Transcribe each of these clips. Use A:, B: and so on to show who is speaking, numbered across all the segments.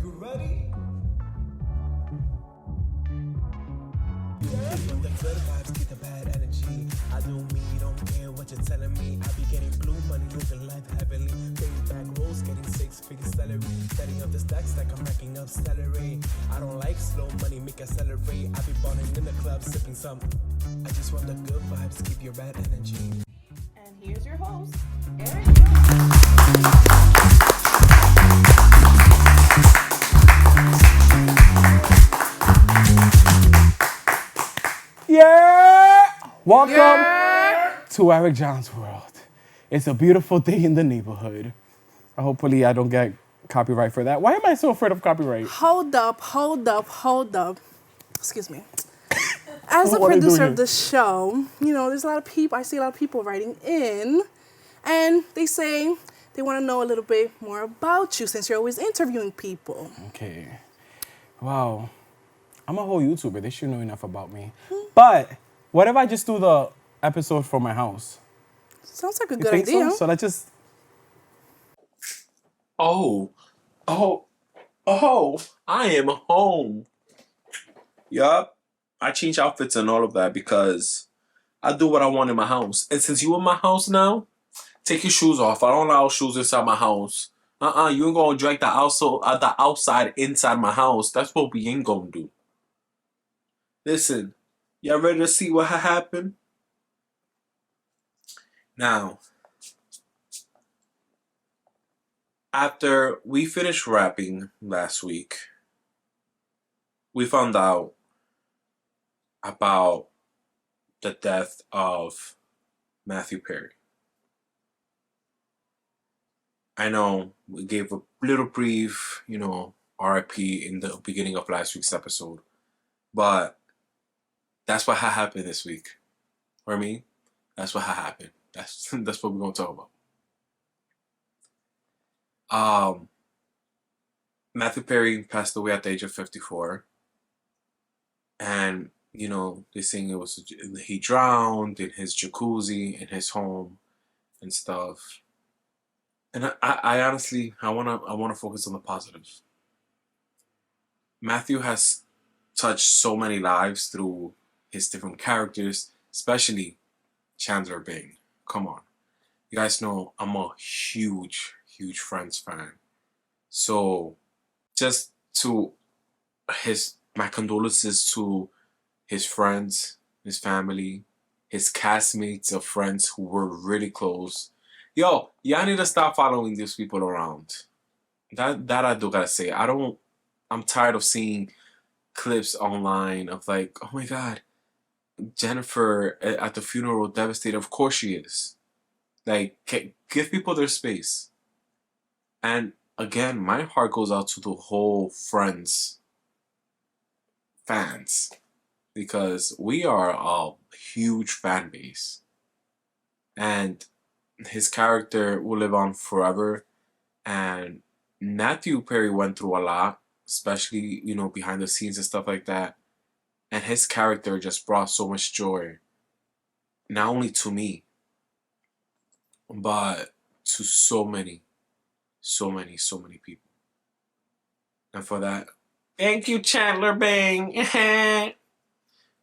A: You ready? From the good vibes, get the bad energy. I don't care what you're telling me. I be getting blue money, living life heavily. Paying back rolls, getting 6-figure salary. Setting up the stacks like I'm racking up celery. I don't like slow money, make accelerate. I be balling in the club, sipping some. I just want the good vibes, keep your bad energy.
B: And here's your host, Erick Jhons.
C: Yeah! Welcome to Erick Jhons' world. It's a beautiful day in the neighborhood. Hopefully I don't get copyright for that. Why am I so afraid of copyright?
B: Hold up. Excuse me. As the
C: What are you
B: producer
C: doing
B: of the show, there's a lot of people, I see a lot of people writing in, and they say they want to know a little bit more about you since you're always interviewing people.
C: Okay. Wow. I'm a whole YouTuber. They should know enough about me. But what if I just do the episode from my house?
B: Sounds like a
C: You
B: good
C: think
B: idea.
C: so? So let's just...
D: Oh, I am home. Yup. I change outfits and all of that because I do what I want in my house. And since you in my house now, take your shoes off. I don't allow shoes inside my house. You ain't gonna drag the outside inside my house. That's what we ain't gonna do. Listen, y'all ready to see what happened? Now, after we finished rapping last week, we found out about the death of Matthew Perry. I know we gave a little brief, RIP in the beginning of last week's episode, but that's what happened this week. Or I mean, that's what happened. That's what we're gonna talk about. Matthew Perry passed away at the age of 54, and they're saying it was he drowned in his jacuzzi in his home and stuff. And I honestly I wanna focus on the positives. Matthew has touched so many lives through his different characters, especially Chandler Bing. Come on. You guys know I'm a huge Friends fan. So just to my condolences to his friends, his family, his castmates of friends who were really close. Yo, y'all need to stop following these people around. That I do gotta say. I'm tired of seeing clips online of like, oh my God, Jennifer at the funeral devastated. Of course she is. Like, give people their space. And again, my heart goes out to the whole Friends fans because we are a huge fan base. And his character will live on forever. And Matthew Perry went through a lot, especially, behind the scenes and stuff like that. And his character just brought so much joy, not only to me, but to so many people. And for that, thank you, Chandler Bing. I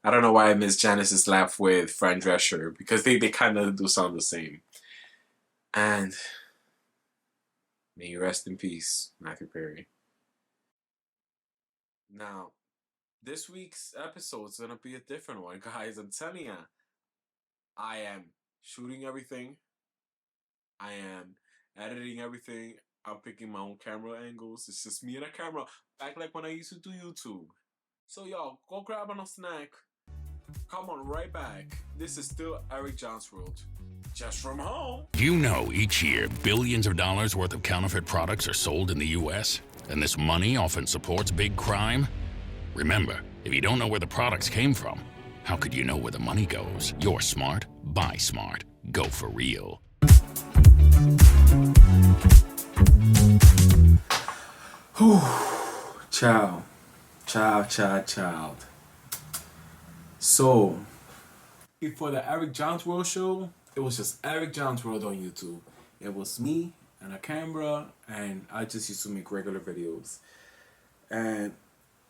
D: don't know why I miss Janice's laugh with Fran Drescher, because they kind of do sound the same. And may you rest in peace, Matthew Perry. Now, this week's episode is going to be a different one, guys. I'm telling you, I am shooting everything. I am editing everything. I'm picking my own camera angles. It's just me and a camera, back like when I used to do YouTube. So, y'all, go grab on a snack. Come on, right back. This is still Erick Jhons' world. Just from home.
E: You know, each year, billions of dollars worth of counterfeit products are sold in the U.S., and this money often supports big crime. Remember, if you don't know where the products came from, how could you know where the money goes? You're smart. Buy smart. Go for real.
D: Child. So, before the Erick Jhons World show, it was just Erick Jhons World on YouTube. It was me and a camera, and I just used to make regular videos. And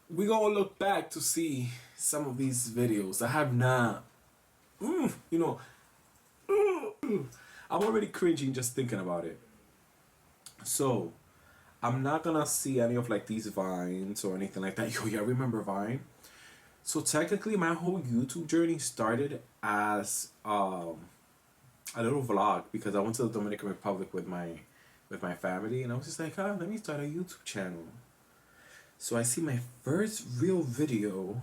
D: we gonna look back to see some of these videos. I have not, you know, I'm already cringing just thinking about it. So I'm not gonna see any of like these vines or anything like that. Yo, yeah, remember Vine? So technically my whole YouTube journey started as a little vlog because I went to the Dominican Republic with my family, and I was just like, let me start a YouTube channel. So I see my first real video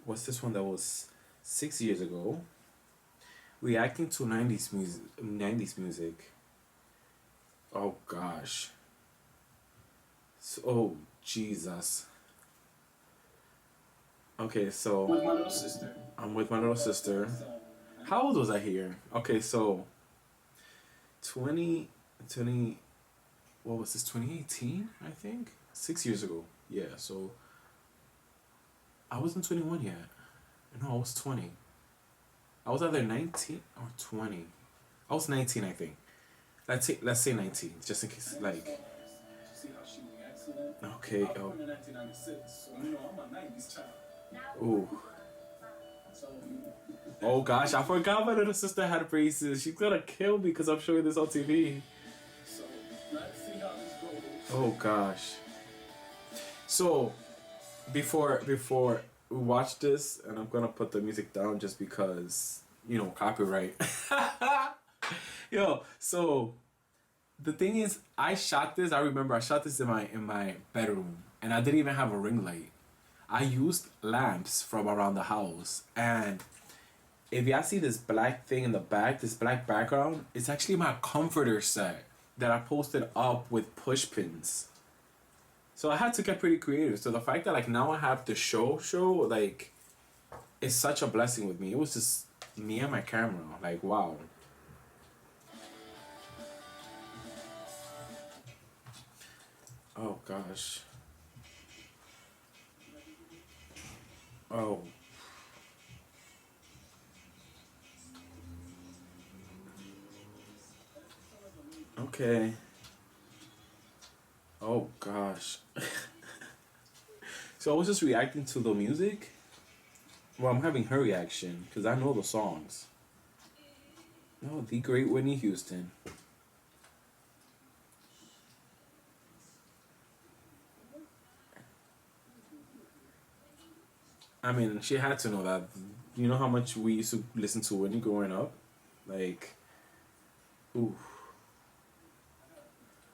D: was this one that was 6 years ago, reacting to 90s music. Oh gosh. So, oh Jesus. Okay, so
A: With my little sister.
D: I'm with my little sister. How old was I here? Okay, so 20, what was this, 2018, I think? 6 years ago. Yeah, so I wasn't 21 yet. No, I was 20. I was either 19 or 20. I was 19, I think. Let's say 19, just in case, like.
A: See how she reacts to that?
D: Okay,
A: I'm born in 1996, so you know I'm a 90s child.
D: Ooh.
A: So,
D: Oh gosh, I forgot my little sister had braces. She's gonna kill me because I'm showing this on TV.
A: so let's see how this goes.
D: Oh gosh. So before we watch this, and I'm gonna put the music down just because, you know, copyright. Yo, so the thing is, I shot this. I remember I shot this in my bedroom, and I didn't even have a ring light. I used lamps from around the house, and if y'all see this black thing in the back, this black background, it's actually my comforter set that I posted up with push pins. So I had to get pretty creative. So the fact that like now I have the show like, it's such a blessing with me. It was just me and my camera. Like, wow. Oh gosh. Oh. Okay. Oh gosh. So I was just reacting to the music. Well, I'm having her reaction because I know the songs. No, the great Whitney Houston. I mean, she had to know that. You know how much we used to listen to Whitney growing up? Like, ooh.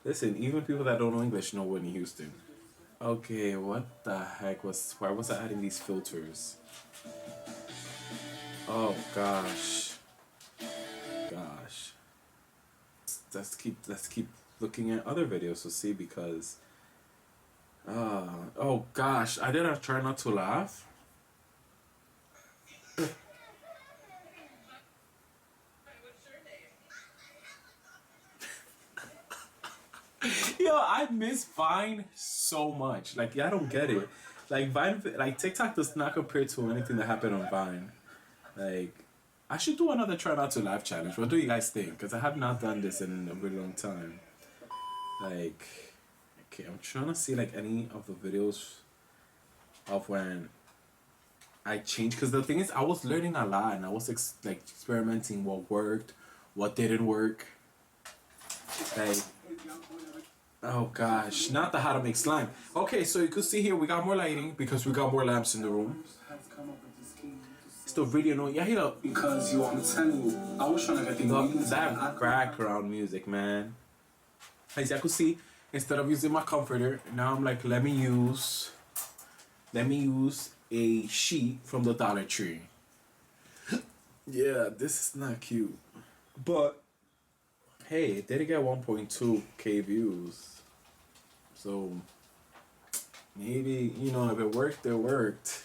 D: Listen, even people that don't know English know Whitney Houston. Okay, what the heck why was I adding these filters? Oh gosh. Gosh. Let's keep looking at other videos to see because oh gosh, I did try not to laugh. Yo, I miss Vine so much. Like, yeah, I don't get it. Like Vine, like TikTok does not compare to anything that happened on Vine. Like, I should do another try not to laugh challenge. What do you guys think? Because I have not done this in a really long time. Like, okay, I'm trying to see like any of the videos of when I changed. Because the thing is, I was learning a lot and I was like experimenting what worked, what didn't work. Like, oh gosh, not the how to make slime. Okay, so you could see here we got more lighting because we got more lamps in the room. Still really annoying. Yeah, here.
A: Because you want to tell you, I was trying to get the
D: that background music, man. As you could see, instead of using my comforter, now I'm like, let me use a sheet from the Dollar Tree. Yeah, this is not cute, but hey, it did get 1.2k views, so maybe, you know, if it worked, it worked.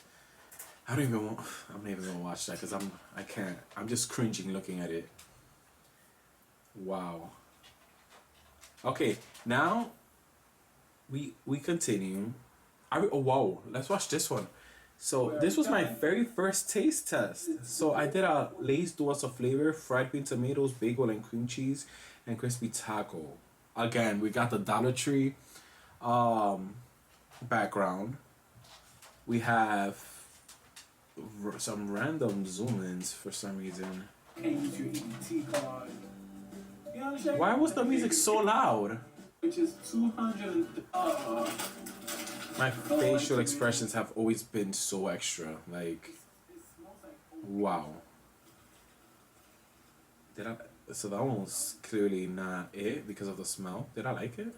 D: I'm not even gonna watch that because I can't. I'm just cringing looking at it. Wow. Okay, now we continue. Oh wow, let's watch this one. So this was my very first taste test. So I did a Lay's Duos of Flavor, fried green tomatoes, bagel and cream cheese, and crispy taco. Again, we got the Dollar Tree background. We have some random zoom-ins for some reason. Why was the music so loud?
A: Which is 200.
D: My facial expressions have always been so extra. Like, wow. So that one was clearly not it because of the smell. Did I like it?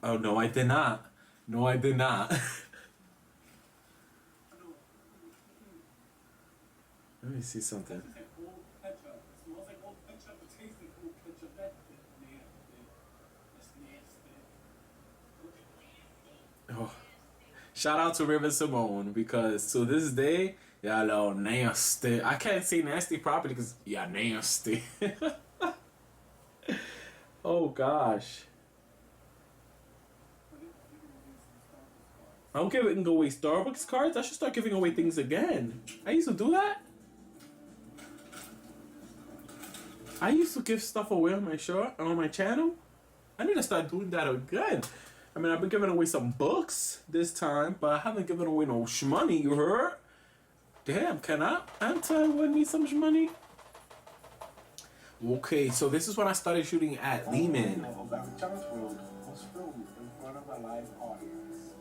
D: Oh, no, I did not. No, I did not. Let me see something. Oh. Shout out to River Simone because to this day, y'all nasty. I can't say nasty properly because y'all nasty. Oh gosh. I'm giving away Starbucks cards. I should start giving away things again. I used to do that. I used to give stuff away on my show, on my channel. I need to start doing that again. I mean, I've been giving away some books this time, but I haven't given away no shmoney, you heard? Damn, can I win me some shmoney? Okay, so this is when I started shooting at Lehman.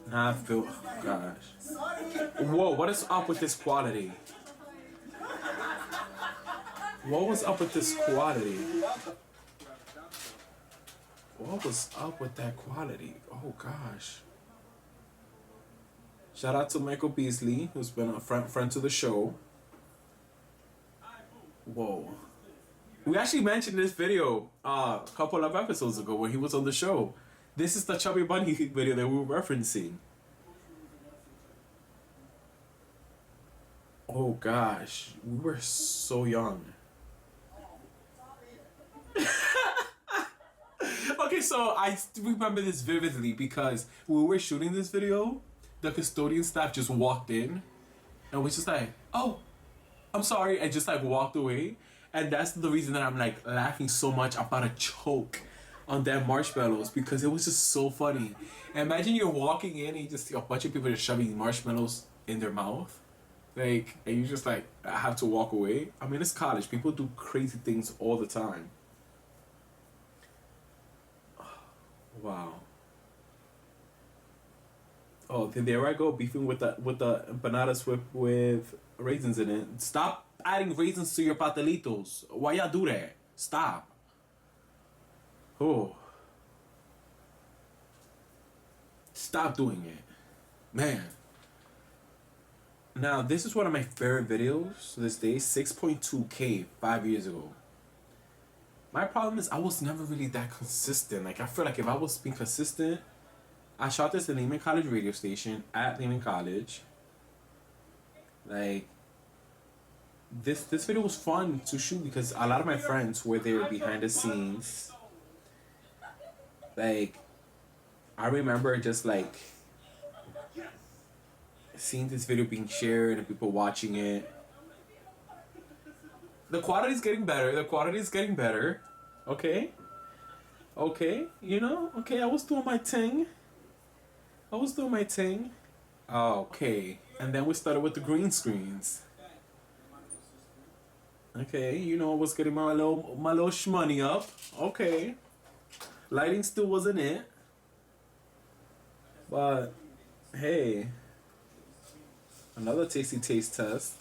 D: Nah, I feel, oh gosh. Whoa, what is up with this quality? What was up with this quality? What was up with that quality? Oh gosh. Shout out to Michael Beasley, who's been a friend to the show. Whoa. We actually mentioned this video a couple of episodes ago when he was on the show. This is the Chubby Bunny video that we were referencing. Oh gosh, we were so young. Okay, so I remember this vividly because when we were shooting this video, the custodian staff just walked in and was just like, oh, I'm sorry, and just like walked away. And that's the reason that I'm like laughing so much about a choke on them marshmallows because it was just so funny. Imagine you're walking in and you just see a bunch of people just shoving marshmallows in their mouth. Like, and you just like, I have to walk away. I mean, it's college. People do crazy things all the time. Wow. Oh, there I go beefing with the empanadas with raisins in it. Stop adding raisins to your pastelitos. Why y'all do that? Stop. Oh. Stop doing it. Man. Now, this is one of my favorite videos to this day. 6.2K 5 years ago. My problem is I was never really that consistent. Like, I feel like if I was being consistent, I shot this at Lehman College radio station at Lehman College. Like, this video was fun to shoot because a lot of my friends were there behind the scenes. Like, I remember just like seeing this video being shared and people watching it. The quality is getting better. The quality is getting better. Okay. Okay. You know? Okay, I was doing my thing. Okay. And then we started with the green screens. Okay, you know, I was getting my little shmoney up. Okay. Lighting still wasn't it. But hey. Another tasty taste test.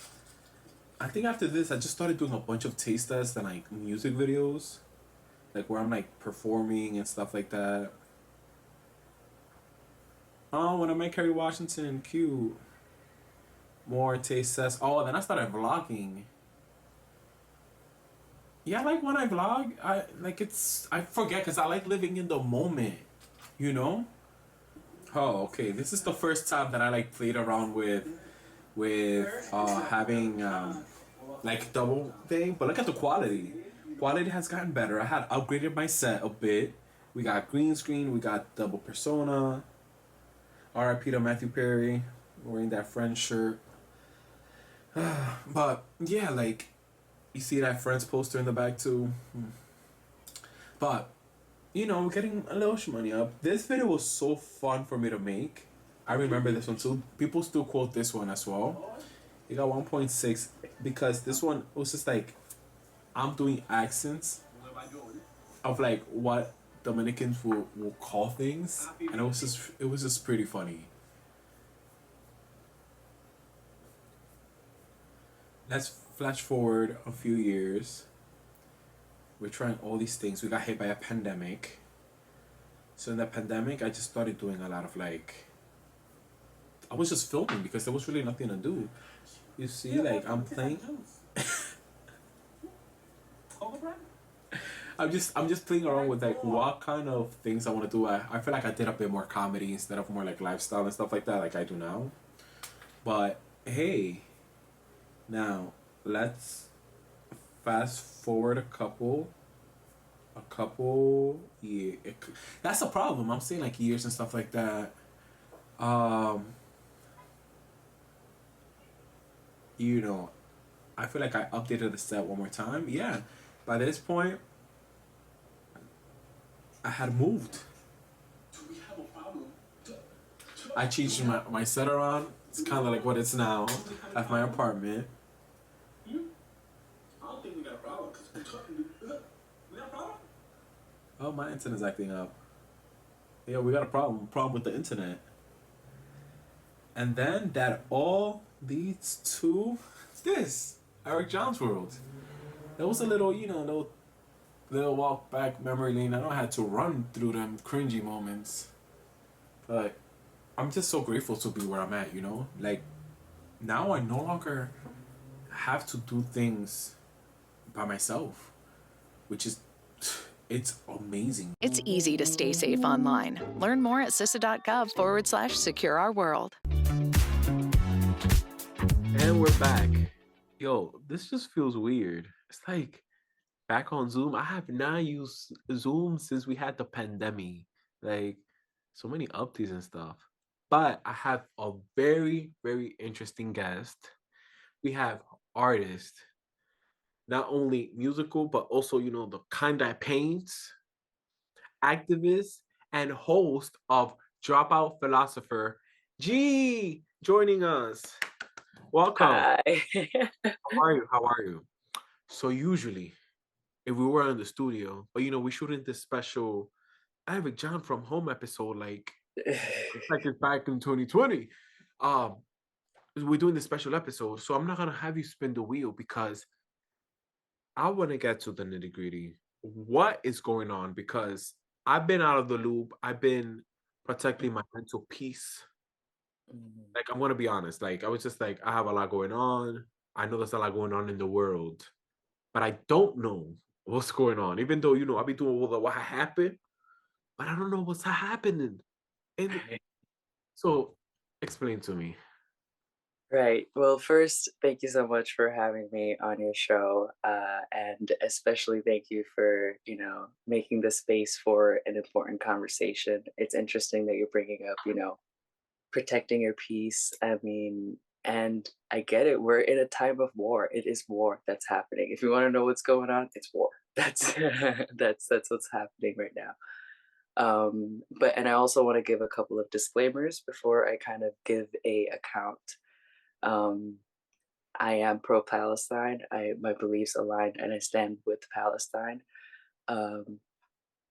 D: I think after this, I just started doing a bunch of taste tests and like music videos, like where I'm like performing and stuff like that. Oh, when I met Kerry Washington, cute. More taste tests. Oh, then I started vlogging. Yeah, like when I vlog, I forget because I like living in the moment, you know. Oh, okay. This is the first time that I like played around with having like double thing, but look at the quality. Quality has gotten better. I had upgraded my set a bit. We got green screen, we got double persona. R.I.P. to Matthew Perry wearing that Friends shirt. But yeah, like you see that Friends poster in the back too. But you know, getting a little money up. This video was so fun for me to make. I remember this one too. People still quote this one as well. It got 1.6 because this one was just like I'm doing accents of like what Dominicans will call things, and it was just pretty funny. Let's flash forward a few years. We're trying all these things. We got hit by a pandemic. So in the pandemic, I just started doing a lot of like I was just filming because there was really nothing to do. You see, like I'm playing. I'm just playing around with like what kind of things I want to do. I feel like I did a bit more comedy instead of more like lifestyle and stuff like that, like I do now. But hey, now let's fast forward a couple years. That's the problem. I'm saying like years and stuff like that. Um, you know, I feel like I updated the set one more time. Yeah, by this point, I had moved. I changed my set around. It's kind of like what it's now at my apartment. Oh, my internet's acting up. Yeah, we got a problem with the internet. And then that all leads to this Erick Jhons world. That was a little, you know, little walk back memory lane. I don't have to run through them cringy moments, but I'm just so grateful to be where I'm at. You know, like now I no longer have to do things by myself, which is it's amazing.
F: It's easy to stay safe online. Learn more at CISA.gov/secure our world.
D: And we're back. Yo, this just feels weird. It's like back on Zoom. I have not used Zoom since we had the pandemic. Like so many updates and stuff. But I have a very, very interesting guest. We have artist, not only musical, but also, you know, the kind that paints, activist, and host of Dropout Philosopher, G, joining us. Welcome.
G: Hi.
D: How are you? How are you? So usually, if we were in the studio, but you know, we shooting this special Erick John from Home episode, like it's back in 2020. Um, we're doing this special episode, so I'm not gonna have you spin the wheel because I want to get to the nitty gritty. What is going on? Because I've been out of the loop. I've been protecting my mental peace. Like I'm gonna be honest. Like I was just like, I have a lot going on. I know there's a lot going on in the world, but I don't know what's going on. Even though you know I'll be doing all the what happened, but I don't know what's happening. And so, explain to me.
G: Right. Well, first, thank you so much for having me on your show. And especially thank you for, making the space for an important conversation. It's interesting that you're bringing up, protecting your peace. I mean, and I get it. We're in a time of war. It is war that's happening. If you want to know what's going on, it's war. That's that's what's happening right now. And I also want to give a couple of disclaimers before I kind of give a account. I am pro-Palestine. My beliefs align, and I stand with Palestine.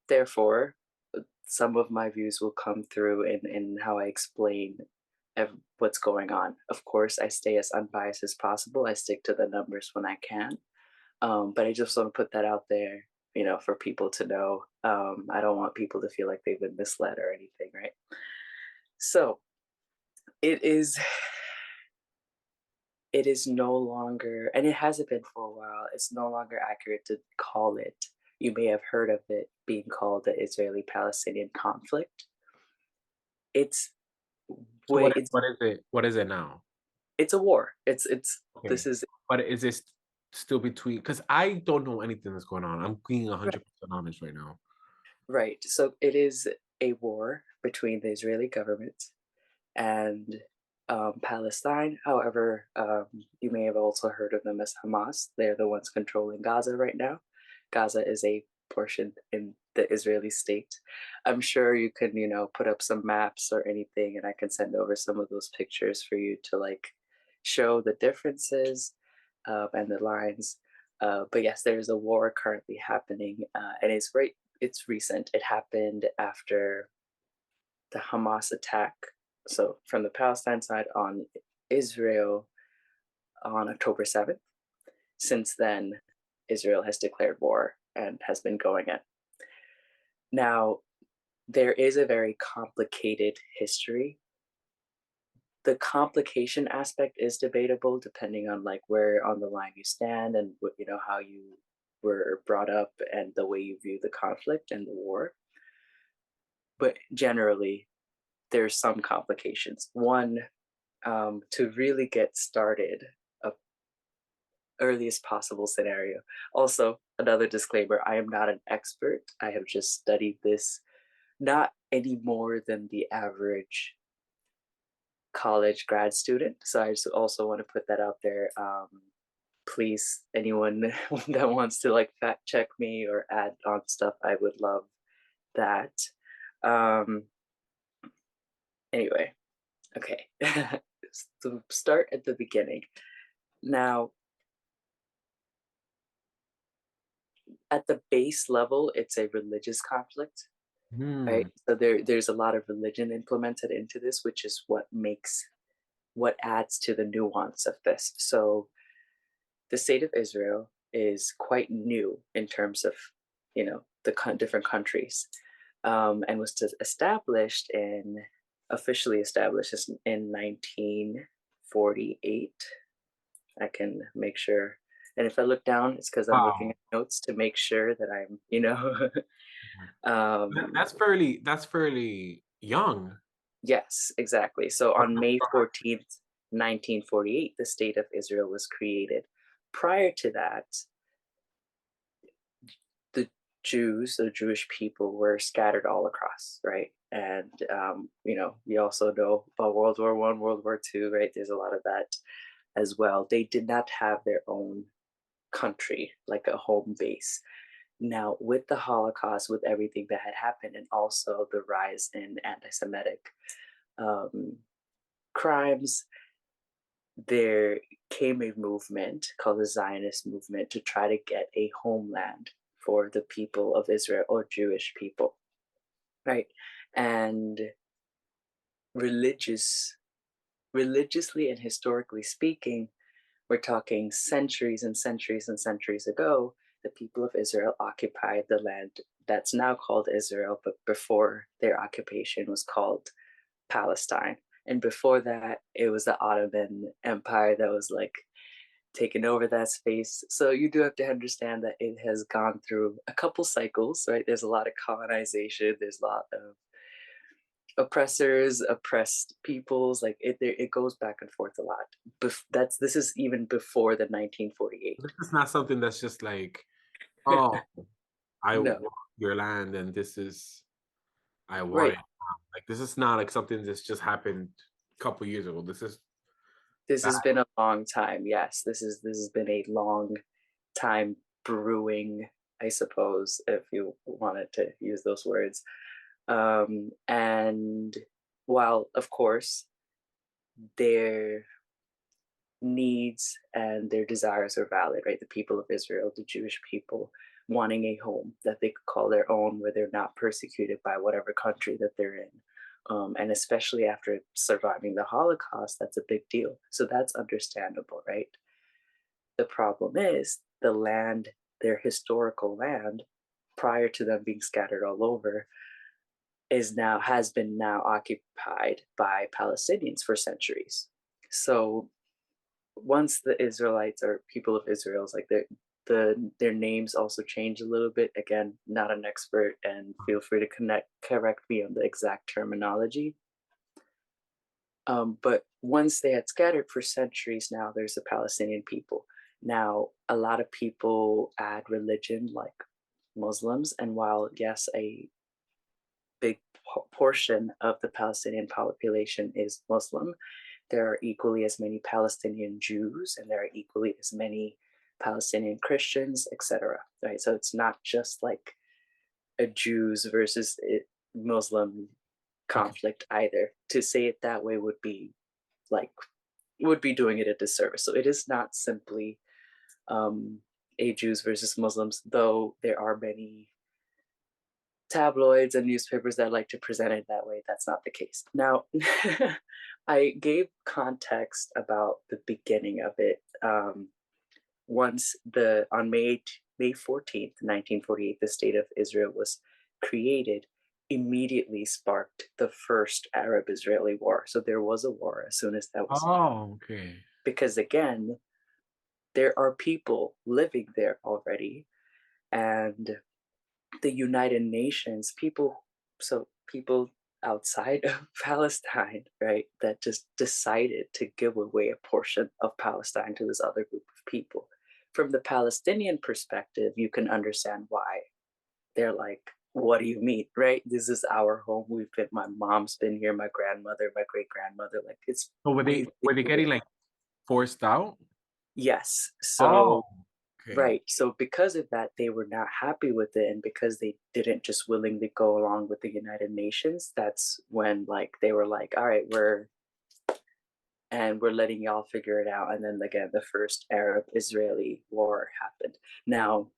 G: Therefore, some of my views will come through in how I explain what's going on. Of course, I stay as unbiased as possible. I stick to the numbers when I can. But I just want to put that out there, for people to know. I don't want people to feel like they've been misled or anything, right? So it is no longer, and it hasn't been for a while, it's no longer accurate to call it. You may have heard of it being called the Israeli-Palestinian conflict. It's
D: What is it? What is it now?
G: It's a war. It's
D: Okay.
G: This is.
D: But is this still between? Because I don't know anything that's going on. I'm being 100% honest right now.
G: Right. So it is a war between the Israeli government and Palestine. However, you may have also heard of them as Hamas. They're the ones controlling Gaza right now. Gaza is a portion in the Israeli state. I'm sure you can, put up some maps or anything, and I can send over some of those pictures for you to like show the differences and the lines. But yes, there is a war currently happening, and it's recent. It happened after the Hamas attack. So from the Palestine side on Israel on October 7th. Since then, Israel has declared war and has been going it. Now, there is a very complicated history. The complication aspect is debatable depending on like where on the line you stand and how you were brought up and the way you view the conflict and the war. But generally, there's some complications. One, to really get started, a earliest possible scenario. Also, another disclaimer, I am not an expert. I have just studied this not any more than the average college grad student. So I just also want to put that out there. Please, anyone that wants to like fact check me or add on stuff, I would love that. Anyway, okay. So start at the beginning. Now, at the base level, it's a religious conflict, right? So there's a lot of religion implemented into this, which is what adds to the nuance of this. So the state of Israel is quite new in terms of, the different countries, and was officially established in 1948. I can make sure. And if I look down, it's because I'm looking at notes to make sure that I'm,
D: That's fairly young.
G: Yes, exactly. So on May 14th, 1948, the state of Israel was created. Prior to that, the Jewish people were scattered all across, right? And, we also know about World War I, World War II, right? There's a lot of that as well. They did not have their own country, like a home base. Now, with the Holocaust, with everything that had happened, and also the rise in anti-Semitic crimes, there came a movement called the Zionist movement to try to get a homeland for the people of Israel or Jewish people, right? And religiously and historically speaking, we're talking centuries and centuries and centuries ago, the people of Israel occupied the land that's now called Israel, but before their occupation was called Palestine. And before that, it was the Ottoman Empire that was like taking over that space. So you do have to understand that it has gone through a couple cycles, right? There's a lot of colonization, there's a lot of oppressors, oppressed peoples, like it goes back and forth a lot. This is even before the 1948.
D: This is not something that's just like, oh, I
G: No.
D: want your land and I want
G: Right.
D: it. Like this is not like something that's just happened a couple years ago. This
G: has been a long time. Yes, this has been a long time brewing, I suppose, if you wanted to use those words. And while, of course, their needs and their desires are valid, right? The people of Israel, the Jewish people, wanting a home that they could call their own, where they're not persecuted by whatever country that they're in. And especially after surviving the Holocaust, that's a big deal. So that's understandable, right? The problem is the land, their historical land, prior to them being scattered all over, has been occupied by Palestinians for centuries. So once the Israelites or people of Israel's like their names also change a little bit. Again, not an expert, and feel free to correct me on the exact terminology. But once they had scattered for centuries, now there's the Palestinian people. Now, a lot of people add religion, like Muslims, and while yes, a big portion of the Palestinian population is Muslim, there are equally as many Palestinian Jews, and there are equally as many Palestinian Christians, etc. Right? So it's not just like a Jews versus Muslim
D: Okay.
G: conflict either. To say it that way would be like doing it a disservice. So it is not simply um, a Jews versus Muslims, though there are many tabloids and newspapers that like to present it that way. That's not the case. Now, I gave context about the beginning of it. Once on May 14th, 1948, the state of Israel was created, immediately sparked the first Arab-Israeli war. So there was a war as soon as that was,
D: Oh, okay.
G: because again, there are people living there already, and the United Nations, people outside of Palestine, right, that just decided to give away a portion of Palestine to this other group of people. From the Palestinian perspective, you can understand why. They're like, what do you mean, right? This is our home. My mom's been here, my grandmother, my great grandmother. Like it's.
D: So were they getting like forced out?
G: Yes.
D: Oh,
G: So
D: okay.
G: right. So because of that, they were not happy with it. And because they didn't just willingly go along with the United Nations, that's when like they were like, all right, we're letting y'all figure it out. And then again, the first Arab-Israeli war happened. Now,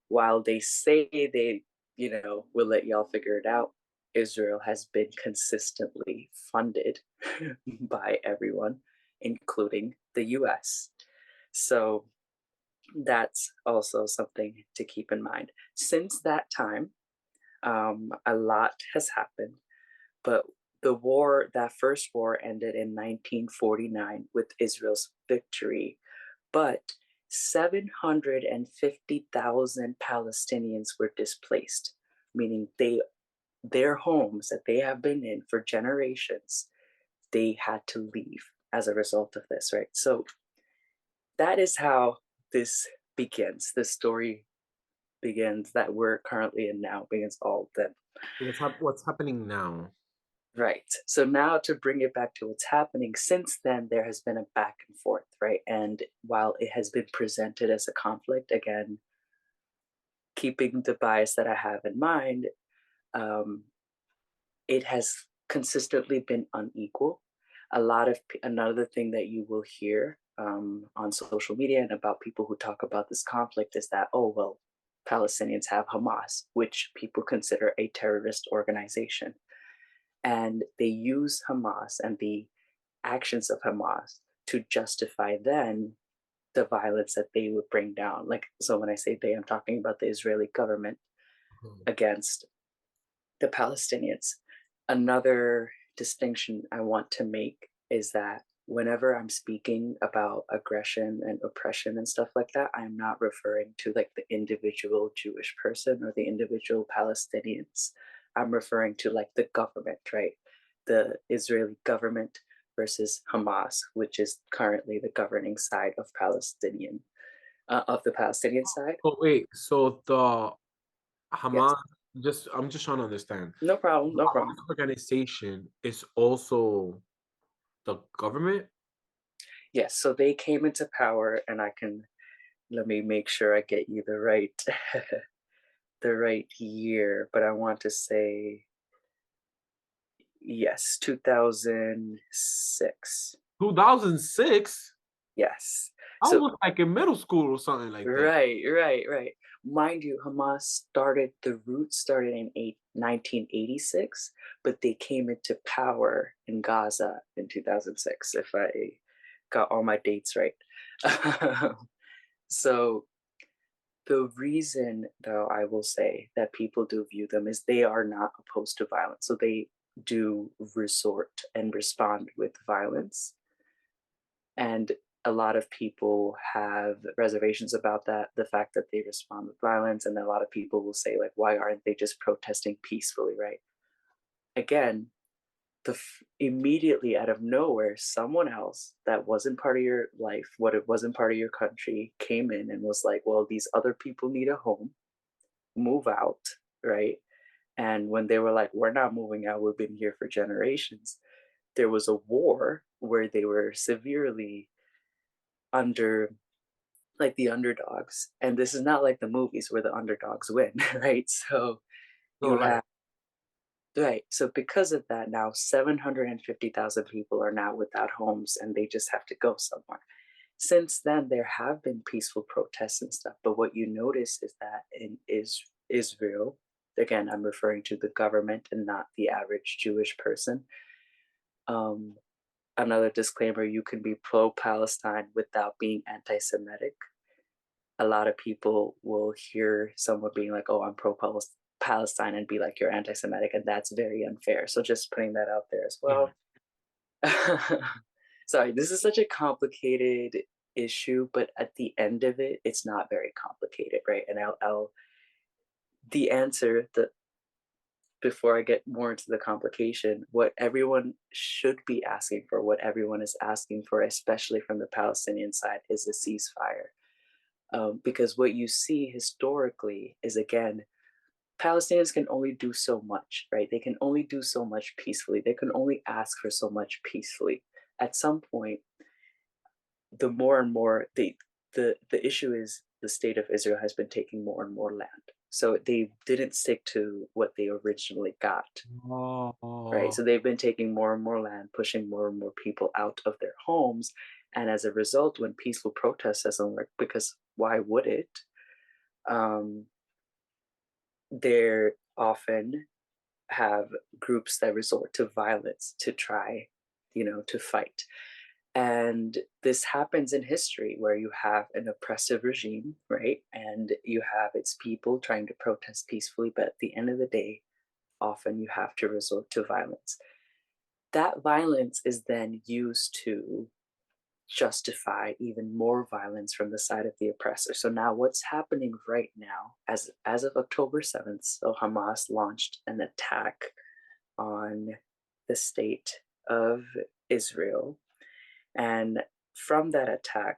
G: while they say they, will let y'all figure it out, Israel has been consistently funded by everyone, including the US. So that's also something to keep in mind. Since that time, a lot has happened, but that first war ended in 1949 with Israel's victory, but 750,000 Palestinians were displaced, meaning their homes that they have been in for generations, they had to leave as a result of this, right? So that is how this begins. The story begins that we're currently in now, begins all of them.
D: What's happening now?
G: Right. So now to bring it back to what's happening, since then there has been a back and forth, right? And while it has been presented as a conflict, again, keeping the bias that I have in mind, it has consistently been unequal. Another thing that you will hear on social media and about people who talk about this conflict is that, oh, well, Palestinians have Hamas, which people consider a terrorist organization. And they use Hamas and the actions of Hamas to justify then the violence that they would bring down. Like, so when I say they, I'm talking about the Israeli government against the Palestinians. Another distinction I want to make is that whenever I'm speaking about aggression and oppression and stuff like that, I'm not referring to like the individual Jewish person or the individual Palestinians. I'm referring to like the government, right? The Israeli government versus Hamas, which is currently the governing side of the Palestinian side.
D: Oh wait, so the Hamas, I'm just trying to understand.
G: No problem,
D: The
G: no problem.
D: Hamas organization is also the government?
G: Yes, so they came into power, and let me make sure I get you the right the right year, but I want to say yes, 2006.
D: 2006?
G: Yes.
D: I
G: So
D: was like in middle school or something like that.
G: right. Mind you, the roots started in 1986, but they came into power in Gaza in 2006, if I got all my dates right. So the reason, though, I will say that people do view them is they are not opposed to violence. So they do resort and respond with violence. And a lot of people have reservations about that, the fact that they respond with violence. And a lot of people will say, like, why aren't they just protesting peacefully, right? Again, immediately out of nowhere, someone else that wasn't part of your life, it wasn't part of your country, came in and was like, well, these other people need a home, move out, right? And when they were like, we're not moving out, we've been here for generations, there was a war where they were severely under like the underdogs. And this is not like the movies where the underdogs win, right? So
D: No,
G: you
D: like,
G: have, right. So because of that, now 750,000 people are now without homes and they just have to go somewhere. Since then, there have been peaceful protests and stuff. But what you notice is that in Israel, again, I'm referring to the government and not the average Jewish person. Um, Another disclaimer, you can be pro-Palestine without being anti-Semitic. A lot of people will hear someone being like, oh, I'm pro-Palestine and be like, you're anti-Semitic, and that's very unfair. So just putting that out there as well. Sorry, this is such a complicated issue, but at the end of it, it's not very complicated, right? And the answer, before I get more into the complication, what everyone should be asking for, what everyone is asking for, especially from the Palestinian side, is a ceasefire. Because what you see historically is, again, Palestinians can only do so much, right? They can only do so much peacefully. They can only ask for so much peacefully. At some point, the more and more the issue is the state of Israel has been taking more and more land. So they didn't stick to what they originally got, right? So they've been taking more and more land, pushing more and more people out of their homes. And as a result, when peaceful protest doesn't work, because why would it? They often have groups that resort to violence to try, to fight. And this happens in history where you have an oppressive regime, right? And you have its people trying to protest peacefully, but at the end of the day, often you have to resort to violence. That violence is then used to justify even more violence from the side of the oppressor. So now what's happening right now, as of October 7th, so Hamas launched an attack on the state of Israel. And from that attack,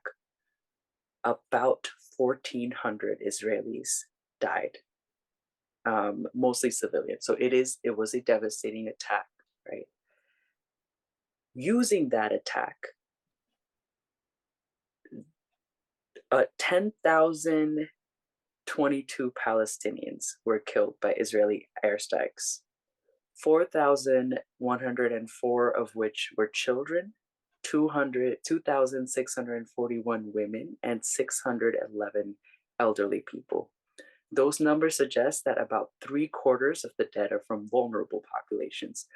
G: about 1,400 Israelis died, mostly civilians. So it was a devastating attack, right? Using that attack, 10,022 Palestinians were killed by Israeli airstrikes, 4,104 of which were children, 2,641 women, and 611 elderly people. Those numbers suggest that about 3/4 of the dead are from vulnerable populations.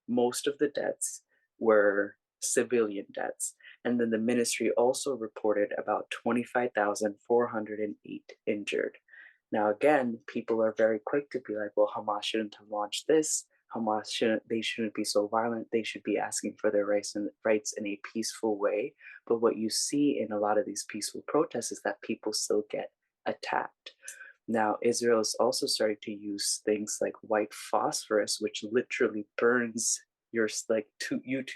G: Most of the deaths were civilian deaths. And then the ministry also reported about 25,408 injured. Now, again, people are very quick to be like, well, Hamas shouldn't have launched this. They shouldn't be so violent. They should be asking for their rights in a peaceful way. But what you see in a lot of these peaceful protests is that people still get attacked. Now, Israel is also starting to use things like white phosphorus, which literally burns to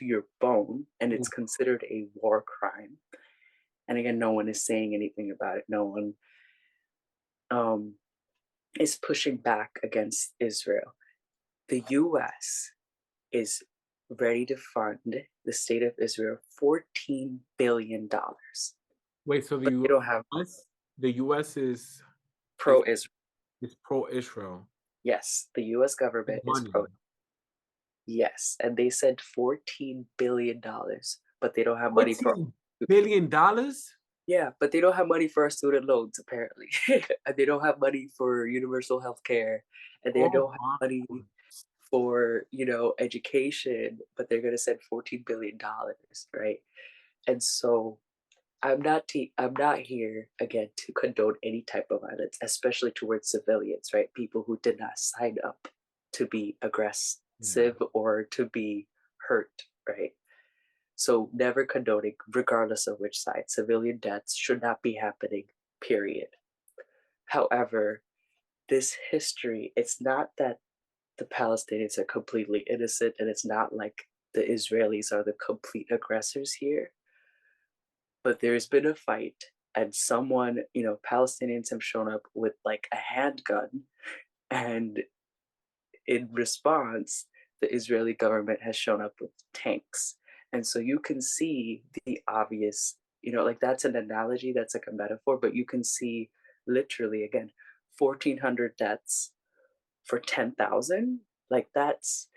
G: your bone, and it's considered a war crime. And again, no one is saying anything about it. No one is pushing back against Israel. The U.S. is ready to fund the state of Israel $14 billion.
D: Wait, so
G: But they don't have
D: the U.S. is
G: pro-Israel.
D: is pro-Israel.
G: Yes, the U.S. government is pro. Yes, and they said $14 billion, but they don't have money for
D: $14 billion?
G: Yeah, but they don't have money for our student loans, apparently. And they don't have money for universal health care, and they don't have money for, education, but they're gonna send $14 billion, right? And so I'm not here again to condone any type of violence, especially towards civilians, right? People who did not sign up to be aggressive or to be hurt, right? So never condoning, regardless of which side. Civilian deaths should not be happening, period. However, this history, it's not that the Palestinians are completely innocent, and it's not like the Israelis are the complete aggressors here. But there's been a fight, and Palestinians have shown up with like a handgun, and in response, the Israeli government has shown up with tanks. And so you can see the obvious, you know, like that's an analogy, that's like a metaphor, but you can see literally again 1,400 deaths for 10,000. Like that's,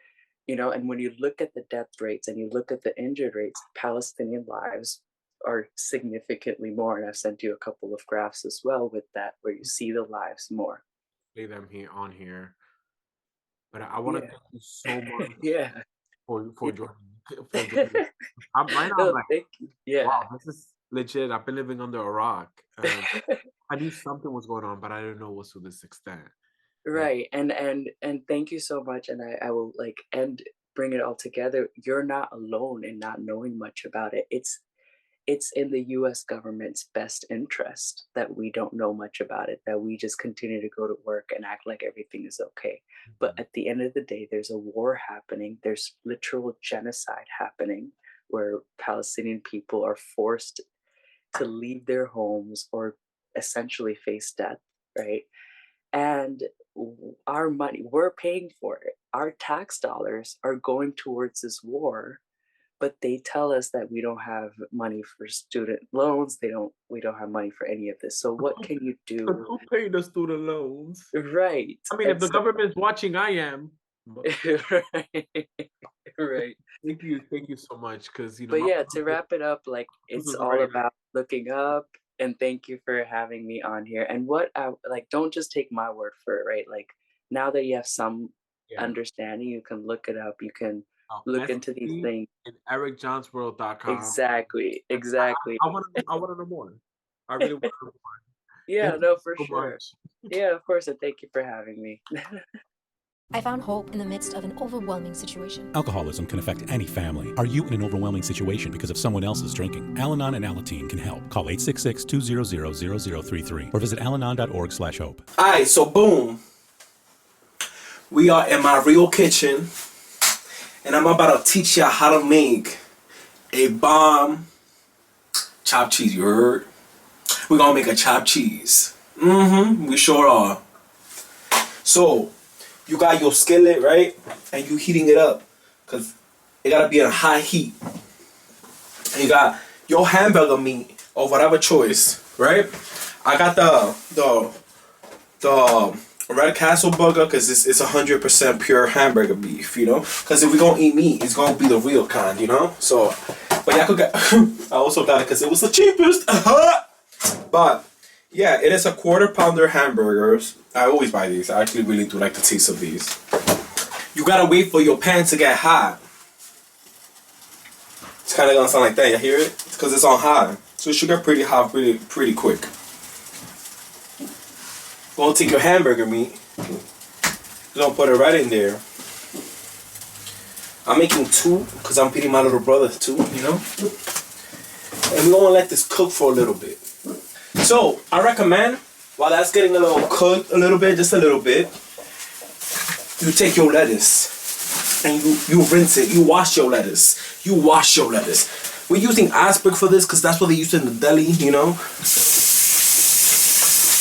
G: you know, and when you look at the death rates and you look at the injured rates, Palestinian lives are significantly more. And I've sent you a couple of graphs as well with that, where you see the lives more.
D: Play them here on here. But I want to
G: Yeah.
D: thank you so much
G: Yeah.
D: for joining. For joining. Right now, I'm
G: No,
D: like,
G: thank you. Yeah.
D: wow, this is legit. I've been living under a rock. I knew something was going on, but I didn't know it was to this extent.
G: Right. And thank you so much. And I will like end bring it all together. You're not alone in not knowing much about it. It's in the US government's best interest that we don't know much about it, that we just continue to go to work and act like everything is okay. But at the end of the day, there's a war happening. There's literal genocide happening where Palestinian people are forced to leave their homes or essentially face death, right? And our money, we're paying for it. Our tax dollars are going towards this war, but they tell us that we don't have money for student loans. We don't have money for any of this. So what can you do?
D: Who paid the student loans?
G: Right.
D: I mean, if the government's watching, I am.
G: Right.
D: Thank you so much. Because
G: But yeah, to wrap it up, like it's all about looking up. And thank you for having me on here. And what I like, don't just take my word for it, right? Like now that you have some understanding, you can look it up. You can look into these things.
D: In ErickJhonsWorld.com.
G: Exactly. Exactly.
D: I want to know more. I really want to know more.
G: Yeah,
D: Thank
G: no,
D: you
G: for
D: so
G: sure.
D: much.
G: Yeah, of course. And thank you for having me.
H: I found hope in the midst of an overwhelming situation.
I: Alcoholism can affect any family. Are you in an overwhelming situation because of someone else's drinking? Al-Anon and Alateen can help. Call 866-200-0033 or visit alanon.org/hope.
A: All right, so boom. We are in my real kitchen, and I'm about to teach y'all how to make a bomb chopped cheese. You heard? We're gonna make a chopped cheese. We sure are. So, you got your skillet, right? And you heating it up, because it gotta be on high heat. And you got your hamburger meat, or whatever choice, right? I got the Red Castle burger, because it's 100% pure hamburger beef, you know? Because if we're gonna eat meat, it's gonna be the real kind, you know? So, but y'all could get, I also got it because it was the cheapest. But, yeah, it is a 1/4 pounder hamburgers. I always buy these. I actually really do like the taste of these. You gotta wait for your pan to get hot. It's kind of gonna sound like that. You hear it? It's because it's on high. So it should get pretty hot pretty quick. You're gonna take your hamburger meat. You're gonna put it right in there. I'm making 2 because I'm feeding my little brother 2, you know? And we're gonna let this cook for a little bit. So I recommend, while that's getting a little cooked, a little bit, just a little bit, you take your lettuce and you rinse it. You wash your lettuce. We're using iceberg for this because that's what they use in the deli, you know?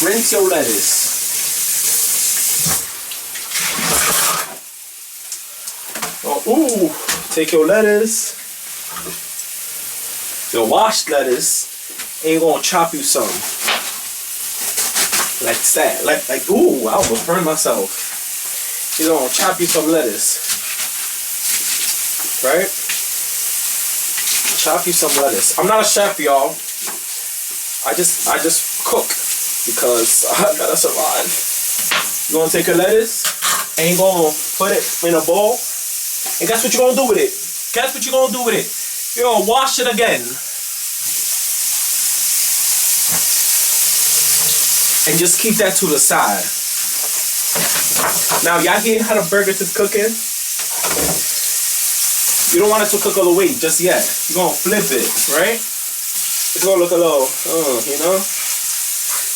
A: Rinse your lettuce. Ooh, take your lettuce, your washed lettuce, and you're gonna chop you some. Like that. Like, ooh, I almost burned myself. You're gonna chop you some lettuce. Right? Chop you some lettuce. I'm not a chef, y'all. I just cook because I gotta survive. You're gonna take your lettuce and you're gonna put it in a bowl. And guess what you're gonna do with it? You're gonna wash it again. And just keep that to the side. Now, y'all getting how the burgers is cooking? You don't want it to cook all the way just yet. You're gonna flip it, right? It's gonna look a little, you know?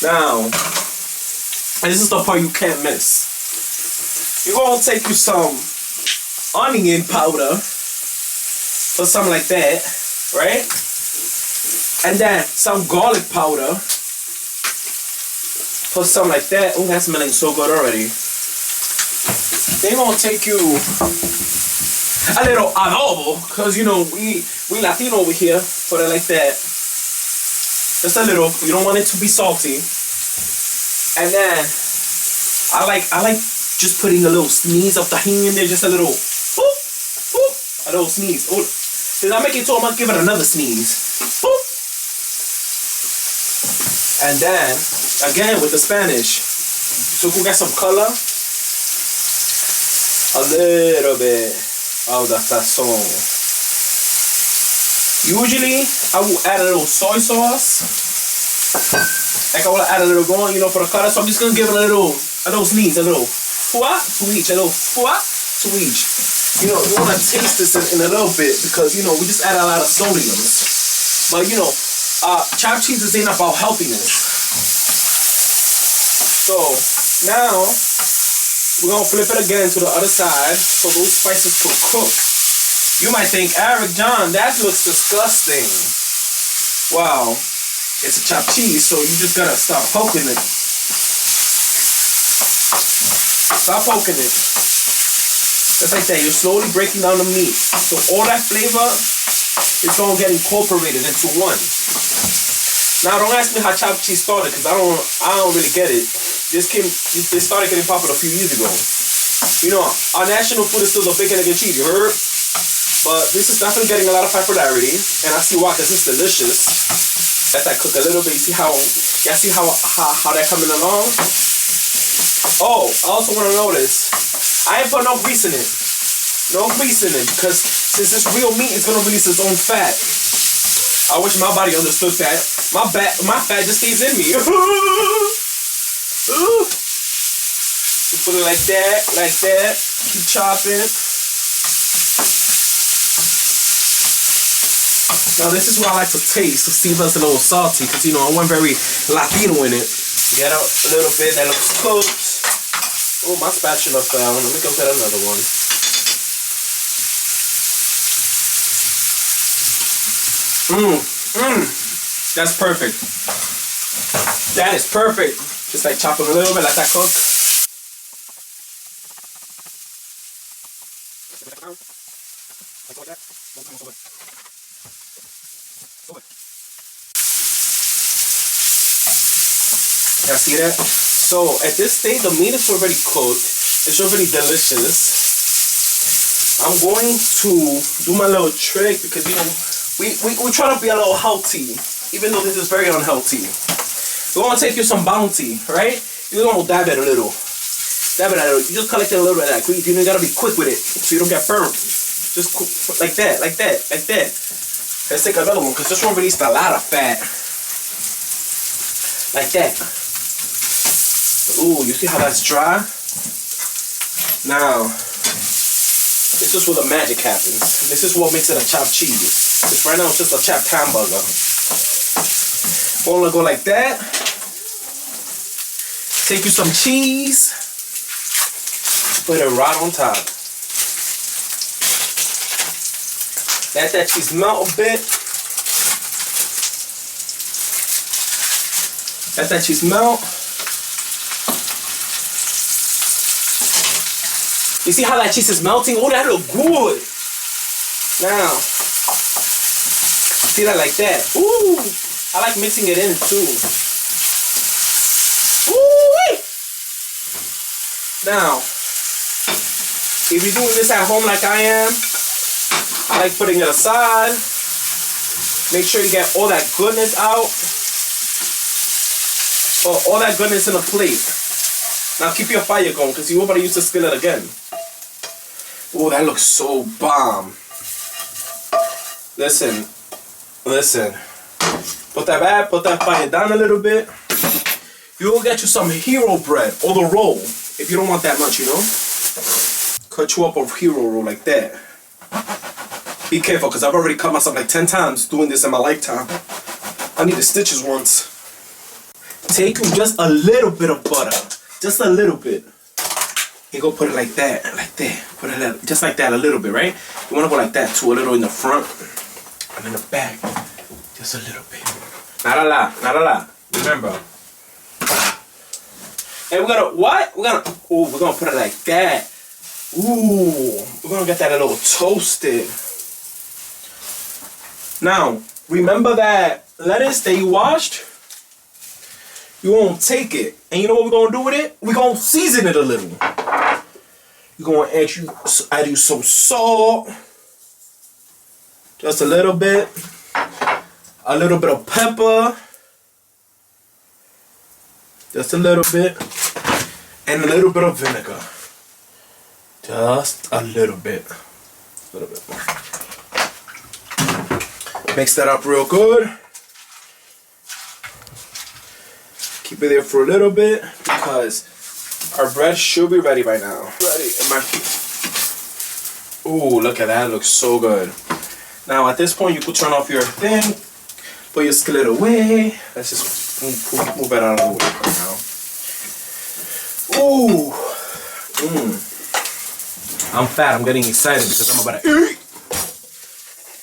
A: Now, and this is the part you can't miss. You're gonna take you some onion powder, or something like that, right? And then some garlic powder, put something like that. Oh, that's smelling so good already. Then you're gonna take you a little adobo, cause you know we Latino over here, put it like that. Just a little. You don't want it to be salty. And then I like just putting a little sneeze of tahini in there, just a little boop, boop, a little sneeze. Oh, did I make it too? I'm gonna give it another sneeze. Boop. And then again with the Spanish, so we get some color, a little bit of the sazon. Usually, I will add a little soy sauce. Like I will add a little going, you know, for the color. So I'm just gonna give it a little sneeze, a little fua to each, a little fua to each. You know, you wanna taste this in a little bit because, you know, we just add a lot of sodiums. But, you know, chopped cheeses ain't about healthiness. So, now, we're gonna flip it again to the other side so those spices will cook. You might think, Erick Jhons, that looks disgusting. Wow, it's a chopped cheese, so you just gotta stop poking it. Stop poking it. Just like that, you're slowly breaking down the meat. So all that flavor is gonna get incorporated into one. Now don't ask me how chopped cheese started, because I don't really get it. This started getting popular a few years ago. You know, our national food is still the bacon, egg, and cheese, you heard? But this is definitely getting a lot of popularity, and I see why, because it's delicious. Let that cook a little bit. You see how that coming along? Oh, I also want to notice, I ain't put no grease in it. No grease in it, because since this real meat is gonna release its own fat. I wish my body understood that. My fat just stays in me. Ooh. You put it like that, keep chopping. Now this is what I like to taste, to see if it's a little salty, because you know I want very Latino in it. Get out a little bit, that looks cooked. Oh, my spatula fell. Let me go get another one. That's perfect. That is perfect. Just like chop it a little bit, let that cook. Y'all see that? So at this stage, the meat is already cooked. It's already delicious. I'm going to do my little trick because, you know, we try to be a little healthy, even though this is very unhealthy. We're gonna take you some bounty, right? You're gonna dab it a little. Dab it a little. You just collect a little bit of that grease. You gotta be quick with it so you don't get burnt. Just like that, like that, like that. Let's take another one because this one released a lot of fat. Like that. Ooh, you see how that's dry? Now, this is where the magic happens. This is what makes it a chopped cheese. Because right now it's just a chopped hamburger. We're gonna go like that. Take you some cheese. Put it right on top. Let that cheese melt a bit. Let that cheese melt. You see how that cheese is melting? Oh, that look good. Now, see that like that? Ooh, I like mixing it in too. Ooh-wee. Now, if you're doing this at home like I am, I like putting it aside. Make sure you get all that goodness out. Or all that goodness in a plate. Now keep your fire going because you're about to use the skillet again. Oh, that looks so bomb. Listen. Put that fire down a little bit. You will get you some hero bread or the roll if you don't want that much, you know. Cut you up a hero roll like that. Be careful because I've already cut myself like 10 times doing this in my lifetime. I need the stitches once. Take just a little bit of butter. Just a little bit. You go put it like that, Put it just like that, a little bit, right? You want to go like that too, a little in the front and in the back. Just a little bit. Not a lot, not a lot. Remember. And we're gonna, what? We're gonna put it like that. Ooh, we're gonna get that a little toasted. Now, remember that
D: lettuce that you washed, you gonna take it, and you know what we're gonna do with it? We're gonna season it a little. You're gonna add you some salt, just a little bit of pepper, just a little bit, and a little bit of vinegar. Just a little bit more. Mix that up real good. Keep it there for a little bit because our bread should be ready by now. Ooh, look at that. It looks so good. Now at this point you could turn off your thing, put your skillet away. Let's just move it out of the way right now. Ooh. I'm fat. I'm getting excited because I'm about to eat.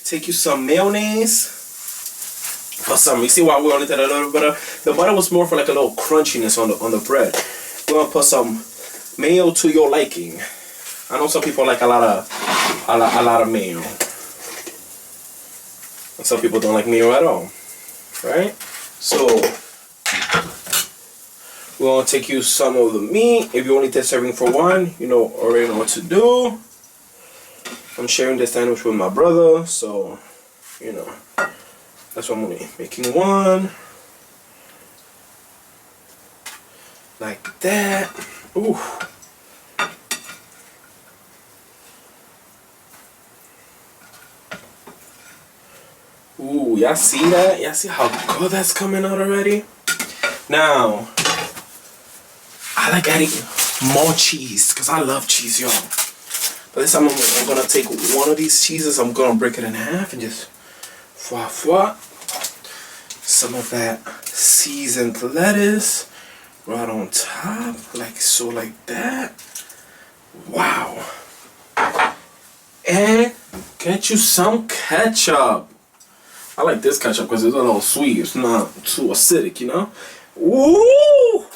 D: Take you some mayonnaise. For some, you see why we only did a little bit of the butter was more for like a little crunchiness on the bread. We're gonna put some mayo to your liking. I know some people like a lot of mayo. And some people don't like mayo at all. Right? So we're gonna take you some of the meat. If you only take serving for one, you know already know what to do. I'm sharing this sandwich with my brother, so you know. That's what I'm only making one. Like that. Ooh. Ooh, y'all see that? Y'all see how good that's coming out already? Now, I like adding more cheese because I love cheese, y'all. But this time I'm gonna take one of these cheeses, I'm gonna break it in half and just fwa. Some of that seasoned lettuce right on top, like so, like that. Wow. And get you some ketchup. I like this ketchup because it's a little sweet. It's not too acidic, you know? Woo!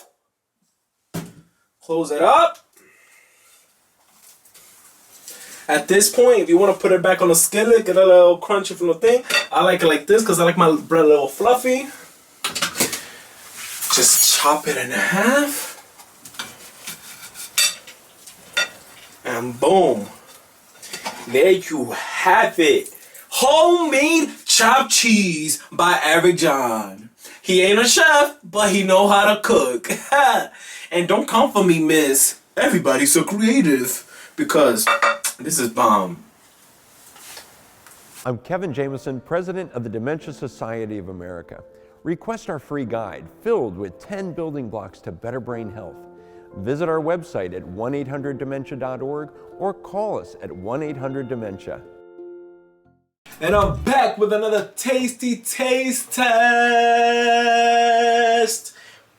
D: Close it up. At this point, if you want to put it back on the skillet, get a little crunchy from the thing. I like it like this because I like my bread a little fluffy. Just chop it in half. And boom. There you have it. Homemade chopped cheese by Erick Jhons. He ain't a chef, but he know how to cook. And don't come for me, miss. Everybody's so creative. Because this is bomb.
J: I'm Kevin Jameson, President of the Dementia Society of America. Request our free guide filled with 10 building blocks to better brain health. Visit our website at 1-800-DEMENTIA.org or call us at 1-800-DEMENTIA.
D: And I'm back with another tasty taste test.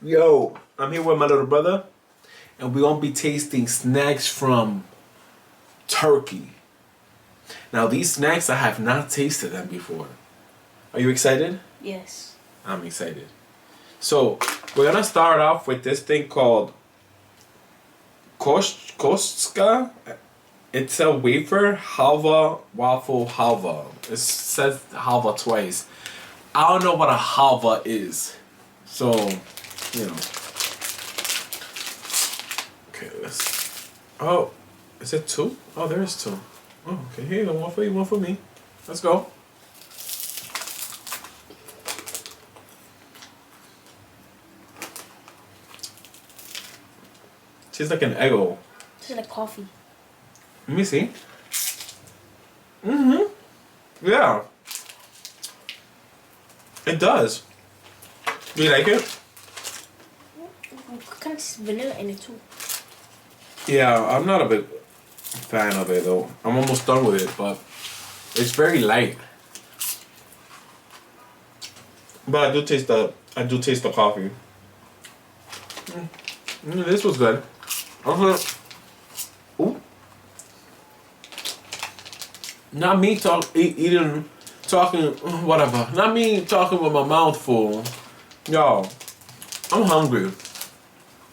D: Yo, I'm here with my little brother, and we're gonna be tasting snacks from Turkey. Now these snacks, I have not tasted them before. Are you excited?
K: Yes.
D: I'm excited. So we're gonna start off with this thing called Kostka. It's a wafer halva waffle halva. It says halva twice. I don't know what a halva is, so you know. Okay, let's. Oh, is it two? Oh, there is two. Oh, okay. Here you go. One for you, one for me. Let's go. Tastes like an Eggo.
K: Tastes like coffee.
D: Let me see. Mm-hmm. Yeah. It does. Do you like it?
K: Kind of vanilla in it too.
D: Yeah, I'm not a big fan of it though. I'm almost done with it, but it's very light. But I do taste the coffee. This was good. Okay. Ooh. Not me talking, whatever. Not me talking with my mouth full. Y'all, I'm hungry.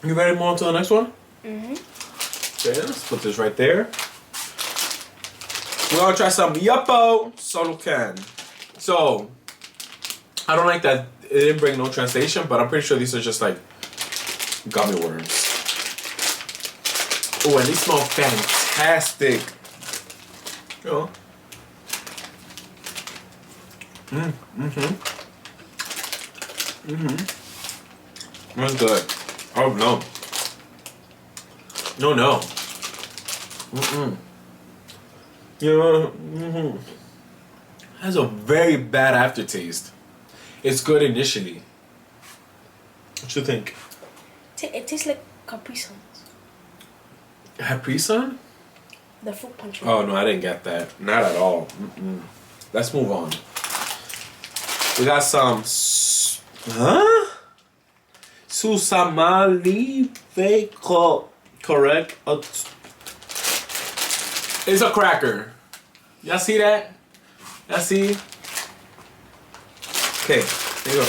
D: You ready to move on to the next one?
K: Mm-hmm.
D: Okay, let's put this right there. We're gonna try some Yuppo Solo Can. So, I don't like that it didn't bring no translation, but I'm pretty sure these are just like gummy worms. Oh, and these smell fantastic. You know. That's good. Oh no. No. Yeah. Has a very bad aftertaste. It's good initially. What you think?
K: It tastes like Capri Suns.
D: Capri Sun?
K: The fruit punch.
D: Oh no, I didn't get that. Not at all. Let's move on. We got some. Susamali correct. It's a cracker. Y'all see that? Y'all see? Okay, here you go.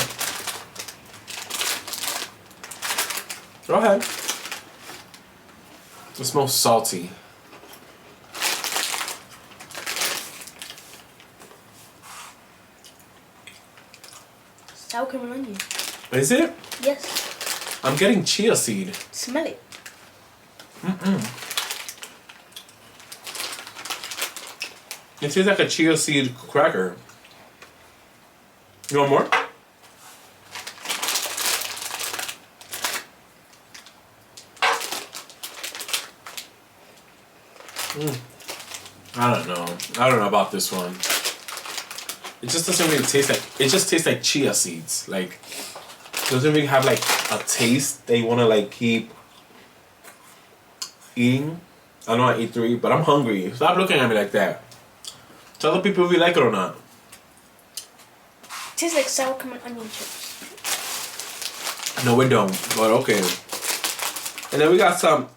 D: Go ahead. It smells salty.
K: Sour cream and onion.
D: Is it?
K: Yes.
D: I'm getting chia seed.
K: Smell it.
D: It tastes like a chia seed cracker. You want more? I don't know. I don't know about this one. It just doesn't really taste like. It just tastes like chia seeds. Like, it doesn't really have like a taste that you want to like keep eating. I know I ate 3, but I'm hungry. Stop looking at me like that. Tell the people if you like it or not.
K: Tastes like sour cream and onion chips.
D: No, we don't. But okay. And then we got some.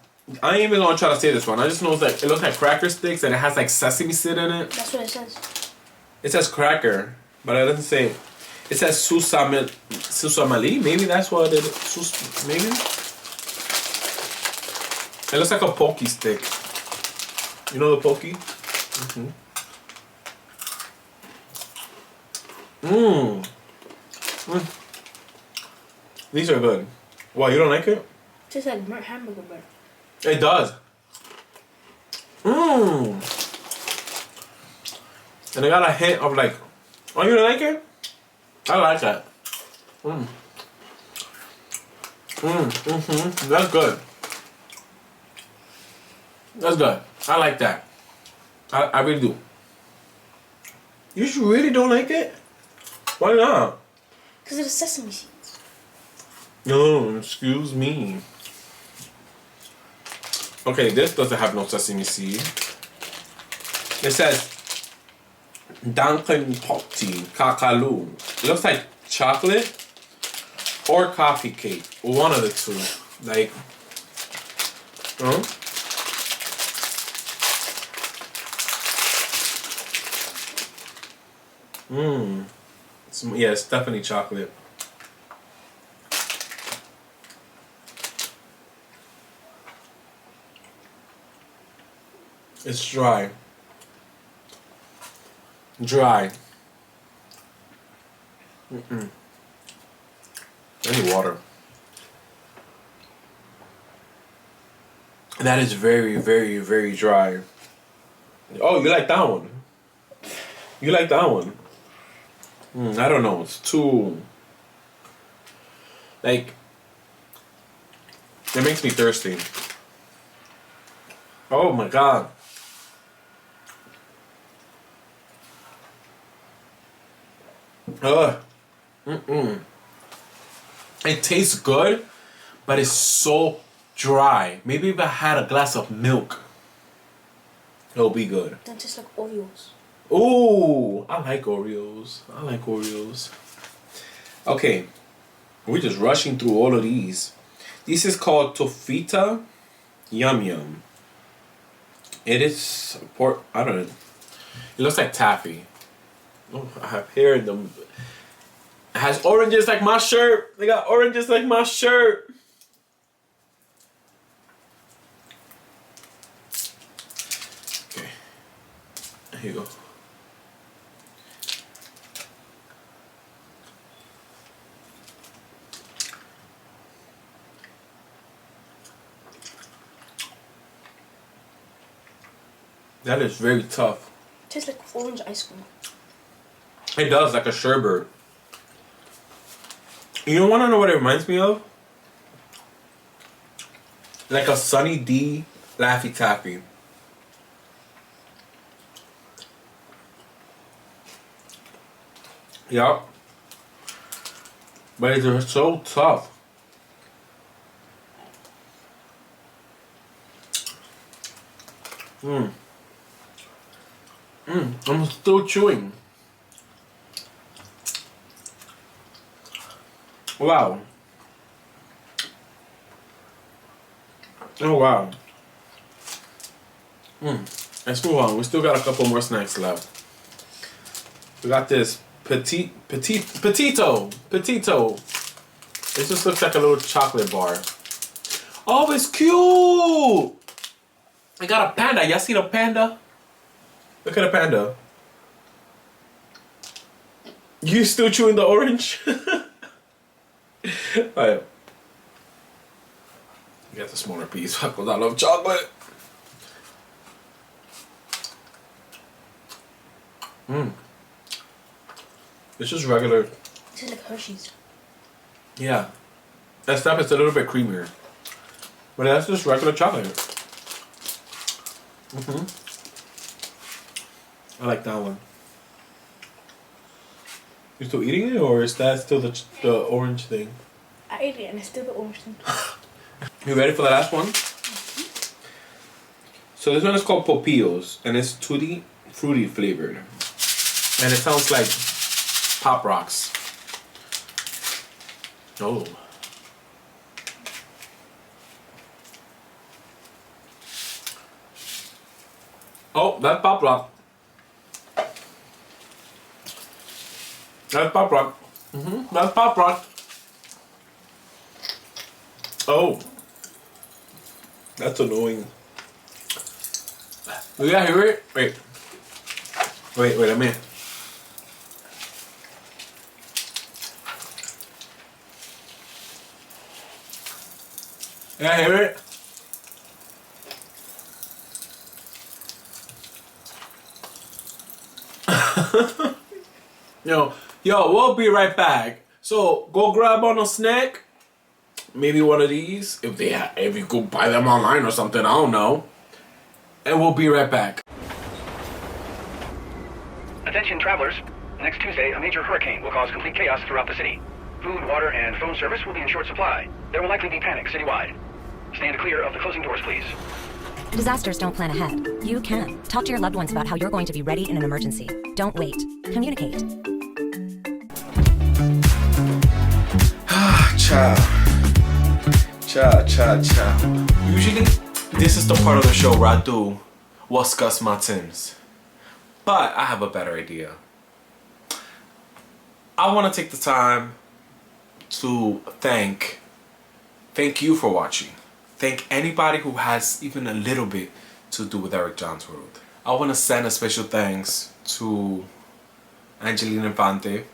D: I ain't even gonna try to say this one. I just know that it looks like cracker sticks and it has like sesame seed in it.
K: That's what it says.
D: It says cracker, but it doesn't say. It says susamali. Maybe that's what it is. Maybe. It looks like a pokey stick. You know the pokey? These are good. Wow, you don't like it?
K: Tastes like burnt hamburger bread.
D: It does. And I got a hint of like, oh, you don't like it? I like that. That's good. That's good. I like that. I really do. You really don't like it? Why not?
K: Because of the sesame seeds.
D: No, excuse me. Okay, this doesn't have no sesame seed. It says Danken Pokti Kakalu. It looks like chocolate or coffee cake. One of the two. Like, yeah, it's definitely chocolate. It's dry. Dry. I need water. That is very, very, very dry. Oh, you like that one? You like that one? I don't know. It's too... Like... It makes me thirsty. Oh my god. It tastes good, but it's so dry. Maybe if I had a glass of milk, it'll be good.
K: Don't taste like Oreos.
D: Ooh, I like Oreos. I like Oreos. Okay, we're just rushing through all of these. This is called Tofita Yum Yum. It is pork. I don't know. It looks like taffy. Oh, I have hair in them. It has oranges like my shirt. They got oranges like my shirt. Okay. Here you go. That is very tough.
K: Tastes like orange ice cream.
D: It does, like a sherbet. You don't want to know what it reminds me of? Like a Sunny D Laffy Taffy. Yup. But it's so tough. I'm still chewing. Wow. Oh wow. Let's move on. We still got a couple more snacks left. We got this petito. It just looks like a little chocolate bar. Oh, it's cute. I got a panda. Y'all see the panda? Look at the panda. You still chewing the orange? Alright. You got the smaller piece because I love chocolate. It's just regular.
K: It tastes like Hershey's.
D: Yeah. That stuff is a little bit creamier. But that's just regular chocolate. I like that one. You still eating it, or is that still the orange thing?
K: I ate it and it's still the orange thing.
D: You ready for the last one? So this one is called Popillos, and it's tutti fruity flavored. And it sounds like Pop Rocks. Oh. Oh, that's Pop Rock. That's Pop Rock. That's Pop Rock. Oh. That's annoying. You gotta hear it? Wait, let me. You gotta hear it? Yo, we'll be right back. So go grab on a snack. Maybe one of these. If you go buy them online or something, I don't know. And we'll be right back.
L: Attention travelers. Next Tuesday, a major hurricane will cause complete chaos throughout the city. Food, water, and phone service will be in short supply. There will likely be panic citywide. Stand clear of the closing doors, please.
H: Disasters don't plan ahead. You can. Talk to your loved ones about how you're going to be ready in an emergency. Don't wait. Communicate.
D: Ciao. Usually, this is the part of the show where I do what's Gus Martins. But I have a better idea. I want to take the time to thank you for watching. Thank anybody who has even a little bit to do with Erick Jhons World. I want to send a special thanks to Angelina Infante,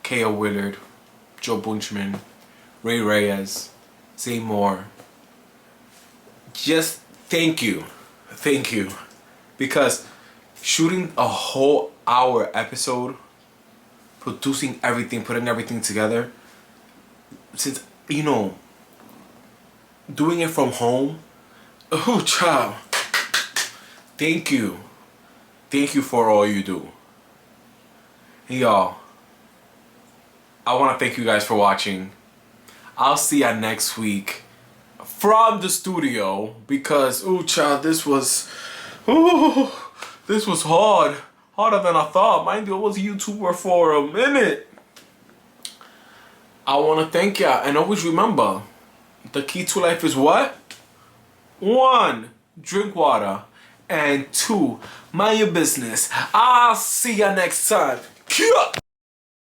D: K.O. Willard, Joe Bunchman, Ray Reyes, Seymour. Just thank you. Because shooting a whole hour episode, producing everything, putting everything together, since, doing it from home, oh child, thank you for all you do. Hey y'all, I want to thank you guys for watching. I'll see ya next week from the studio, because oh child, this was harder than I thought. Mind you, I was a YouTuber for a minute. I want to thank ya, and always remember, the key to life is what? 1, drink water, and 2, mind your business. I'll see ya next time.